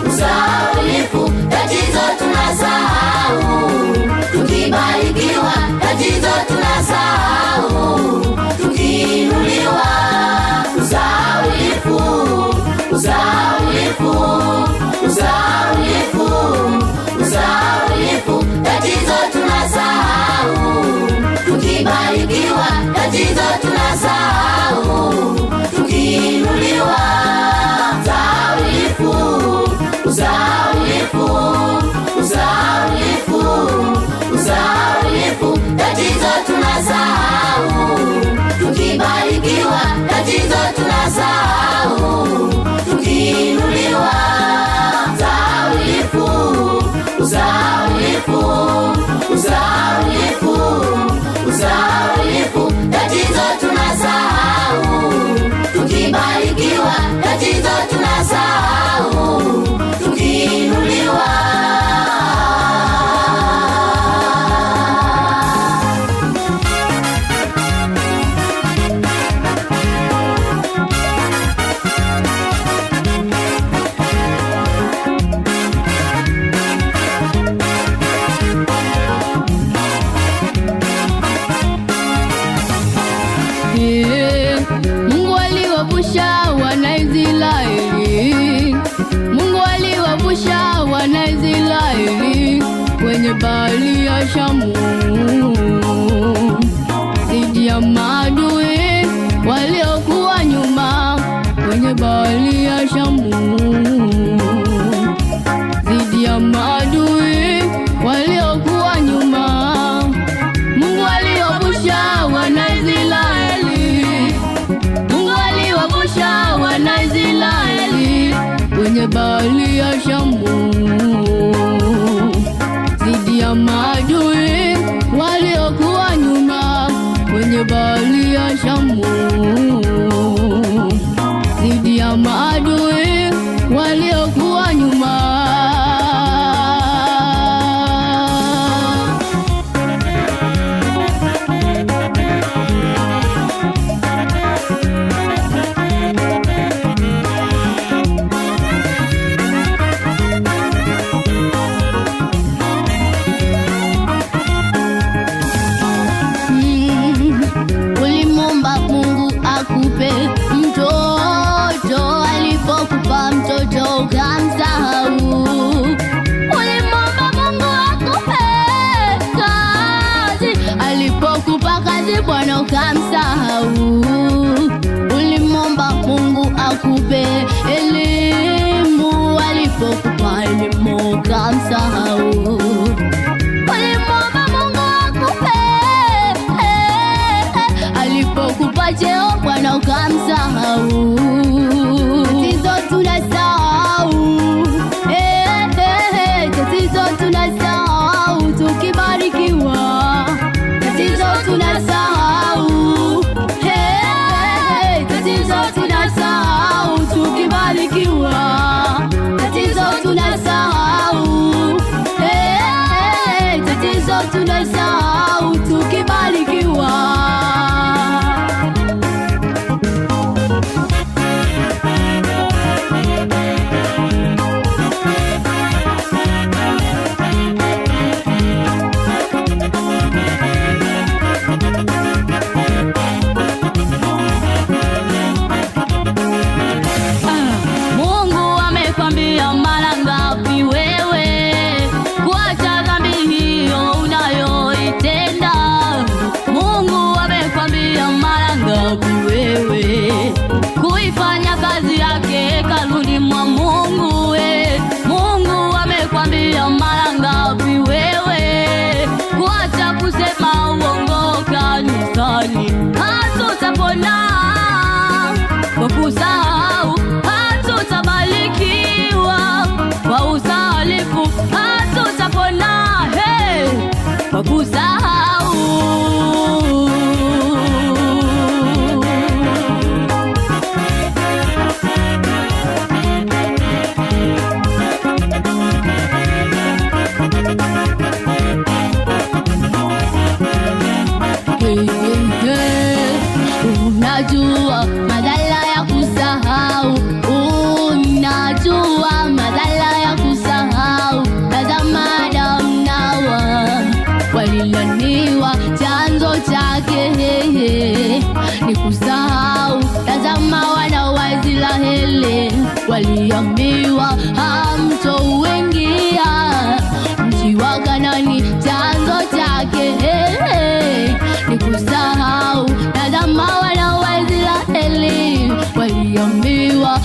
usahaulifu, tatizo tunasahau, tukibarikiwa tatizo tunasahau, tukiinuliwa usahaulifu, tatizo tunasahau, tukibarikiwa tatizo tunasahau, tukiinuliwa usahaulifu, tatizo tunasahau, tukibarikiwa tatizo tunasahau, tukiinuliwa usahaulifu, tatizo tunasahau, tukibarikiwa tatizo tunasahau, tukiinuliwa. Mungu aliwavusha Wanaisraeli, Mungu aliwavusha Wanaisraeli kwenye bahari ya Shamu, dhidi ya maadui waliokuwa nyuma kwenye bahari ya Shamu, dhidi ya maadui waliokuwa nyuma. Mungu aliwavusha Wanaisraeli, Mungu aliwavusha Wanaisraeli kwenye bahari ya Shamu, dhidi ya maadui waliokuwa nyuma kwenye bahari ya Shamu, dhidi ya maadui waliokuwa nyuma. Ulimwomba Mungu akupe mtoto, alipokupa mtoto ukamsahau. Ulimwomba Mungu akupe kazi, alipokupa kazi Bwana ukamsahau. Ulimwomba Mungu akupe elimu, alipokupa elimu ukamsahau. Alipokupa cheo Bwana ukamsahau. Tatizo tunasahau, tatizo tunasahau, tukibarikiwa tatizo tunasahau, tatizo tunasahau, tukibarikiwa tatizo tunasahau, tatizo tunasahau, tukibarikiwa. waliambiwa hamtouingia mji wa Kanaani, chanzo chake ni kusahau. Tazama wana wa Israeli waliambiwa